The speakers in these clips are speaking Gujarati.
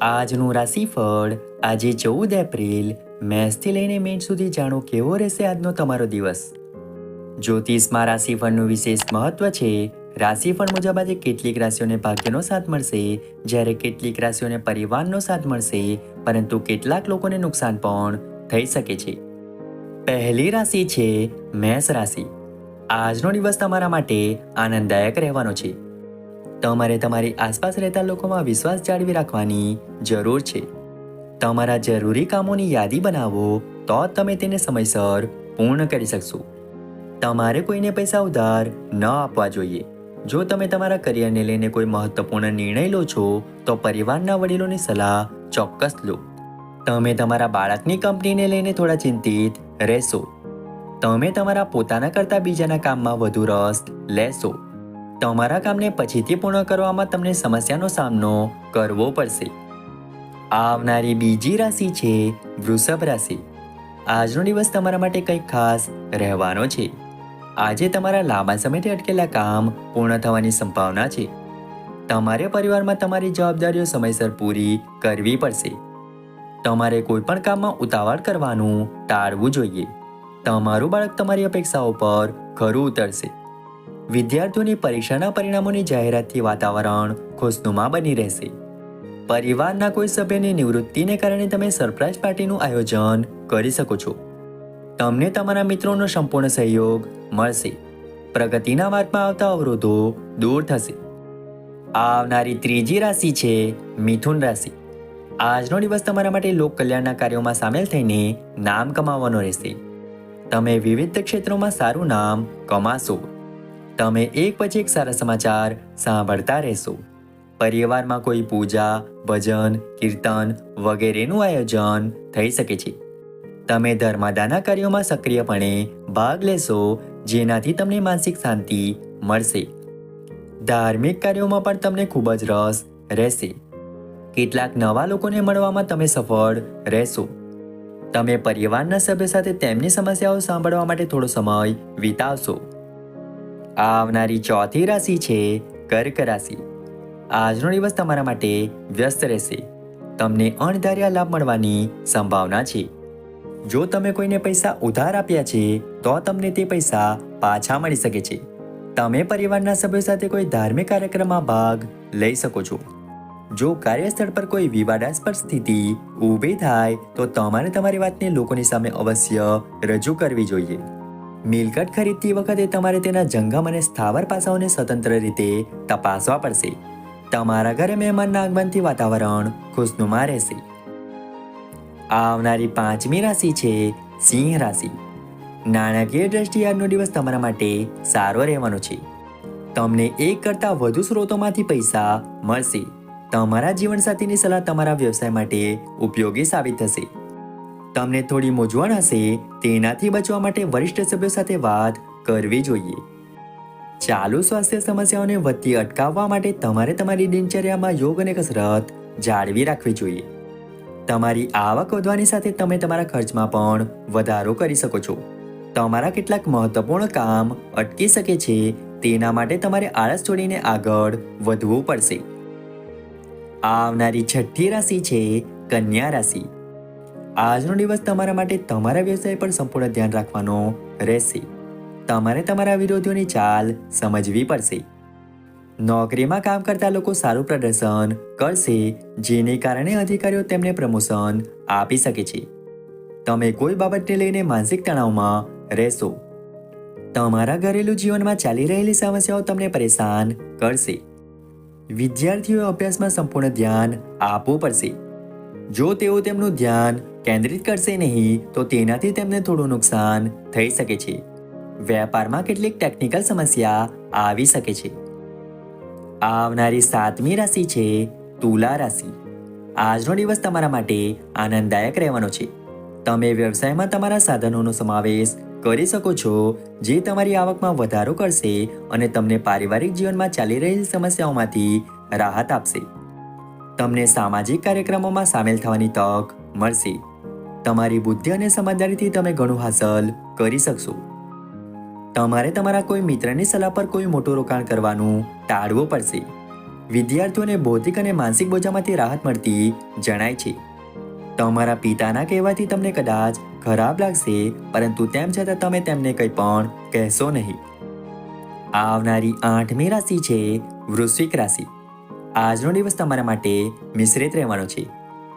આજનું રાશિફળ આજે 14 એપ્રિલ મેષથી લઈને મીન સુધી જાણો કેવો રહેશે આજનો તમારો દિવસ. જ્યોતિષમાં રાશિફળનું વિશેષ મહત્વ છે. રાશિફળ મુજબ આજે કેટલીક રાશિઓને ભાગ્યનો સાથ મળશે, જ્યારે કેટલીક રાશિઓને પરિવારનો સાથ મળશે, પરંતુ કેટલાક લોકોને નુકસાન પણ થઈ શકે છે. પહેલી રાશિ છે મેષ રાશિ. આજનો દિવસ તમારા માટે આનંદદાયક રહેવાનો છે. તમારે તમારી આસપાસ રહેતા લોકોમાં વિશ્વાસ જાળવી રાખવાની જરૂર છે. તમારા જરૂરી કામોની યાદી બનાવો, તો તમે તેને સમયસર પૂર્ણ કરી શકશો. તમારે કોઈને પૈસા ઉધાર ન આપવા જોઈએ. જો તમે તમારા કરિયરને લઈને કોઈ મહત્વપૂર્ણ નિર્ણય લો છો, તો પરિવારના વડીલોની સલાહ ચોક્કસ લો. તમે તમારા બાળકની કંપનીને લઈને થોડા ચિંતિત રહેશો. તમે તમારા પોતાના કરતાં બીજાના કામમાં વધુ રસ લેશો. તમારા કામને પછીથી પૂર્ણ કરવામાં તમને સમસ્યાનો સામનો કરવો પડશે. આવનારી બીજી રાશિ છે વૃષભ રાશિ. આજનો દિવસ તમારા માટે કંઈક ખાસ રહેવાનો છે. આજે તમારા લાંબા સમયથી અટકેલા કામ પૂર્ણ થવાની સંભાવના છે. તમારે પરિવારમાં તમારી જવાબદારીઓ સમયસર પૂરી કરવી પડશે. તમારે કોઈ પણ કામમાં ઉતાવળ કરવાનું ટાળવું જોઈએ. તમારું બાળક તમારી અપેક્ષાઓ પર ખરું ઉતરશે. વિદ્યાર્થીઓની પરીક્ષાના પરિણામોની જાહેરાતથી વાતાવરણ ખુશનુમા બની રહેશે. પરિવારના કોઈ સભ્યની નિવૃત્તિને કારણે તમે સરપ્રાઇઝ પાર્ટીનું આયોજન કરી શકો છો. તમને તમારા મિત્રોનો સંપૂર્ણ સહયોગ મળશે. પ્રગતિના માર્ગમાં આવતા અવરોધો દૂર થશે. આવનારી ત્રીજી રાશિ છે મિથુન રાશિ. આજનો દિવસ તમારા માટે લોક કલ્યાણના કાર્યોમાં સામેલ થઈને નામ કમાવવાનો રહેશે. તમે વિવિધ ક્ષેત્રોમાં સારું નામ કમાશો. તમે એક પછી એક સારા સમાચાર સાંભળતા રહેશો. પરિવારમાં કોઈ પૂજા, ભજન, કીર્તન વગેરેનું આયોજન થઈ શકે છે. તમે ધર્માદાના કાર્યોમાં સક્રિયપણે ભાગ લેશો, જેનાથી તમને માનસિક શાંતિ મળશે. ધાર્મિક કાર્યોમાં પણ તમને ખૂબ જ રસ રહેશે. કેટલાક નવા લોકોને મળવામાં તમે સફળ રહેશો. તમે પરિવારના સભ્યો સાથે તેમની સમસ્યાઓ સાંભળવા માટે થોડો સમય વિતાવશો. આવનારી ચોથી રાશિ છે કર્ક રાશિ. આજનો દિવસ તમારા માટે વ્યસ્ત રહેશે. તમને અણધાર્યા લાભ મળવાની સંભાવના છે. જો તમે કોઈને પૈસા ઉધાર આપ્યા છે, તો તમને તે પૈસા પાછા મળી શકે છે. તમે પરિવારના સભ્યો સાથે કોઈ ધાર્મિક કાર્યક્રમમાં ભાગ લઈ શકો છો. જો કાર્યસ્થળ પર કોઈ વિવાદાસ્પદ સ્થિતિ ઊભી થાય, તો તમારે તમારી વાતને લોકોની સામે અવશ્ય રજૂ કરવી જોઈએ. મિલકત ખરીદતી વખતે તમારે તેના જંગમ અને સ્થાવર પાસાઓને સ્વતંત્ર રીતે તપાસવા પડશે. તમારા ઘરે મહેમાનના આગમનથી વાતાવરણ ખુશનુમા રહેશે. આવનારી પાંચમી રાશિ છે સિંહ રાશિ. નાણાકીય દ્રષ્ટિએ આજનો દિવસ તમારા માટે સારો રહેવાનો છે. તમને એક કરતાં વધુ સ્ત્રોતોમાંથી પૈસા મળશે. તમારા જીવનસાથીની સલાહ તમારા વ્યવસાય માટે ઉપયોગી સાબિત થશે. તમને થોડી મૂંઝવણ હશે, તેનાથી બચવા માટે વરિષ્ઠ સભ્યો સાથે વાત કરવી જોઈએ. ચાલુ સ્વાસ્થ્ય સમસ્યાઓને વધતી અટકાવવા માટે તમારે તમારી દિનચર્યામાં યોગ અને કસરત જાળવી રાખવી જોઈએ. તમારી આવક વધવાની સાથે તમે તમારા ખર્ચમાં પણ વધારો કરી શકો છો. તમારા કેટલાક મહત્વપૂર્ણ કામ અટકી શકે છે, તેના માટે તમારે આળસ છોડીને આગળ વધવું પડશે. આવનારી છઠ્ઠી રાશિ છે કન્યા રાશિ. આજનો દિવસ તમારા માટે તમારા વ્યવસાય પર સંપૂર્ણ ધ્યાન રાખવાનો રહેશે. તમારે તમારા વિરોધીઓની ચાલ સમજવી પડશે. નોકરીમાં કામ કરતા લોકો સારું પ્રદર્શન કરશે, જેને કારણે અધિકારીઓ તેમને પ્રમોશન આપી શકે છે. તમે કોઈ બાબતને લઈને માનસિક તણાવમાં રહેશો. તમારા ઘરેલું જીવનમાં ચાલી રહેલી સમસ્યાઓ તમને પરેશાન કરશે. વિદ્યાર્થીઓએ અભ્યાસમાં સંપૂર્ણ ધ્યાન આપવું પડશે. જો તેઓ તેમનું ધ્યાન કેન્દ્રિત કરશે નહીં, તો તેનાથી તેમને થોડું નુકસાન થઈ શકે છે. વેપારમાં કેટલીક ટેકનિકલ સમસ્યા આવી શકે છે. આવનારી સાતમી રાશિ છે તુલા રાશિ. આજનો દિવસ તમારા માટે આનંદદાયક રહેવાનો છે. તમે વ્યવસાયમાં તમારા સાધનોનો સમાવેશ કરી શકો છો, જે તમારી આવકમાં વધારો કરશે અને તમને પારિવારિક જીવનમાં ચાલી રહેલી સમસ્યાઓમાંથી રાહત આપશે. તમને સામાજિક કાર્યક્રમોમાં સામેલ થવાની તક મળશે. તમારી બુદ્ધિ અને સમજદારીથી તમે ઘણું હાંસલ કરી શકશો. તમારે તમારા કોઈ મિત્રની સલાહ પર કોઈ મોટું રોકાણ કરવાનું ટાળવું પડશે. વિદ્યાર્થીઓને ભૌતિક અને માનસિક બોજામાંથી રાહત મળતી જણાય છે. તમારા પિતાના કહેવાથી તમને કદાચ ખરાબ લાગશે, પરંતુ તેમ છતાં તમે તેમને કંઈ પણ કહેશો નહીં. આવનારી 8મી રાશિ છે વૃશ્ચિક રાશિ. આજનો દિવસ તમારા માટે મિશ્રિત રહેવાનો છે.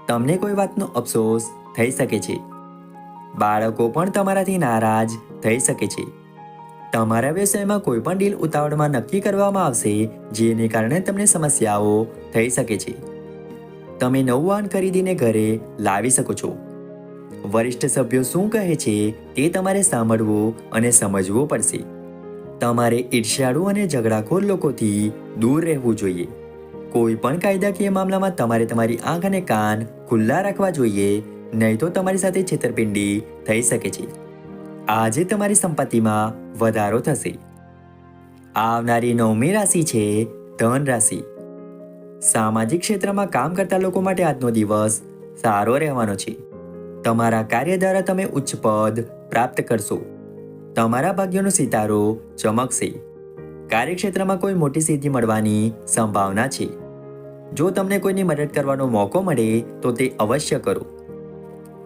તમને કોઈ વાતનો અફસોસ થઈ શકે છે. બાળકો પણ તમારાથી નારાજ થઈ શકે છે. તમારા વ્યવસાયમાં કોઈ પણ ડીલ ઉતાવળમાં નક્કી કરવામાં આવશે, જેને કારણે તમને સમસ્યાઓ થઈ શકે છે. તમે નવું વાહન ખરીદીને ઘરે લાવી શકો છો. વરિષ્ઠ સભ્યો શું કહે છે તે તમારે સાંભળવું અને સમજવું પડશે. તમારે ઈર્ષ્યાળુ અને ઝઘડાખોર લોકોથી દૂર રહેવું જોઈએ. કોઈ પણ કાયદાકીય મામલામાં તમારે તમારી આંખ અને કાન ખુલ્લા રાખવા જોઈએ, નહીં તો તમારી સાથે છેતરપિંડી થઈ શકે છે. આજે તમારી સંપત્તિમાં વધારો થશે. આવનારી 9મી રાશિ છે ધન રાશિ. સામાજિક ક્ષેત્રમાં કામ કરતા લોકો માટે આજનો દિવસ સારો રહેવાનો છે. તમારા કાર્ય દ્વારા તમે ઉચ્ચ પદ પ્રાપ્ત કરશો. તમારા ભાગ્યનો સિતારો ચમકશે. કાર્યક્ષેત્રમાં કોઈ મોટી સિદ્ધિ મળવાની સંભાવના છે. જો તમને કોઈની મદદ કરવાનો મોકો મળે તો તે અવશ્ય કરો.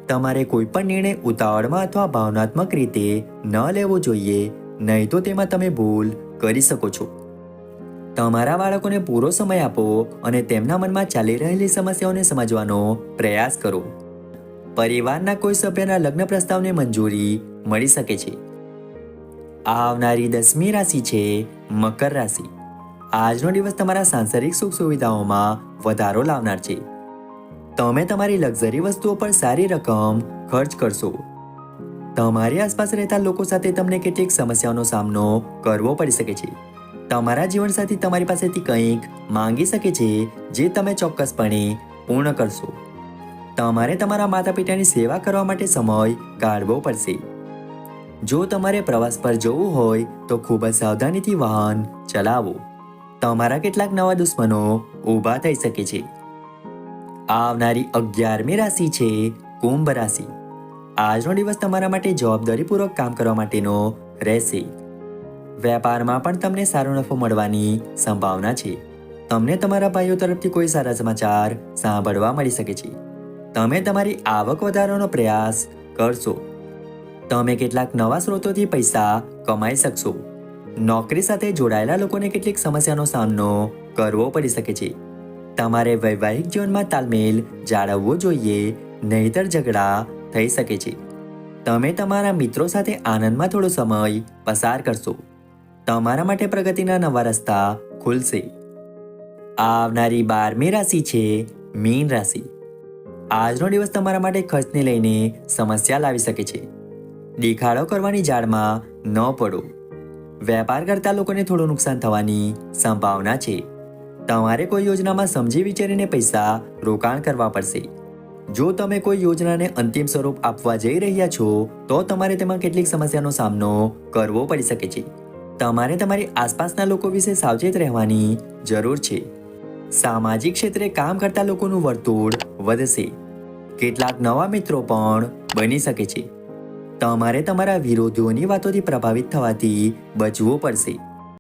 તમારે કોઈ પણ નિર્ણય ઉતાવળમાં અથવા ભાવનાત્મક રીતે ન લેવો જોઈએ, નહીં તો તેમાં તમે ભૂલ કરી શકો છો. તમારા બાળકોને પૂરો સમય આપો અને તેમના મનમાં ચાલી રહેલી સમસ્યાઓને સમજવાનો પ્રયાસ કરો. પરિવારના કોઈ સભ્યના લગ્ન પ્રસ્તાવને મંજૂરી મળી શકે છે. આવનારી 10મી રાશિ છે મકર રાશિ. આજનો દિવસ તમારા સાંસારિક સુખ સુવિધાઓમાં વધારો લાવનાર છે. તમે તમારી લક્ઝરી વસ્તુઓ પર સારી રકમ ખર્ચ કરશો. તમારી આસપાસ રહેતા લોકો સાથે તમને કેટલીક સમસ્યાઓનો સામનો કરવો પડી શકે છે. તમારા જીવનસાથી તમારી પાસેથી કંઈક માંગી શકે છે, જે તમે ચોક્કસપણે પૂર્ણ કરશો. તમારે તમારા માતા પિતાની સેવા કરવા માટે સમય કાઢવો પડશે. જો તમારે પ્રવાસ પર જવું હોય તો ખૂબ જ સાવધાનીથી વાહન ચલાવો. તમારા કેટલાક નવા દુશ્મનો ઊભા થઈ શકે છે. આવનારી 11મી રાશિ છે કુંભ રાશિ. આજનો દિવસ તમારા માટે જવાબદારીપૂર્વક કામ કરવા માટેનો રહેશે. વેપારમાં પણ તમને સારો નફો મળવાની સંભાવના છે. તમને તમારા ભાઈઓ તરફથી કોઈ સારા સમાચાર સાંભળવા મળી શકે છે. તમે તમારી આવક વધારવાનો પ્રયાસ કરશો. તમે કેટલાક નવા સ્ત્રોતોથી પૈસા કમાઈ શકશો. નોકરી સાથે જોડાયેલા લોકોને કેટલીક સમસ્યાનો સામનો કરવો પડી શકે છે. તમારે વૈવાહિક જીવનમાં તાલમેલ જાળવવો જોઈએ, નહીંતર ઝઘડા થઈ શકે છે. તમે તમારા મિત્રો સાથે આનંદમાં થોડો સમય પસાર કરશો. તમારા માટે પ્રગતિના નવા રસ્તા ખુલશે. આવનારી 12મી રાશિ છે મીન રાશિ. આજનો દિવસ તમારા માટે ખર્ચને લઈને સમસ્યા લાવી શકે છે. દેખાડો કરવાની જાળમાં ન પડો. વેપાર કરતા લોકોને થોડું નુકસાન થવાની સંભાવના છે. તમારે કોઈ યોજનામાં સમજી વિચારીને પૈસા રોકાણ કરવા પડશે. જો તમે કોઈ યોજનાને અંતિમ સ્વરૂપ આપવા જઈ રહ્યા છો તો તમારે તેમાં કેટલીક સમસ્યાનો સામનો કરવો પડી શકે છે. તમારે તમારી આસપાસના લોકો વિશે સાવચેત રહેવાની જરૂર છે. સામાજિક ક્ષેત્રે કામ કરતા લોકોનું વર્તુળ વધશે. કેટલાક નવા મિત્રો પણ બની શકે છે. તમારે તમારા વિરોધીઓની વાતોથી પ્રભાવિત થવાથી બચવું પડશે.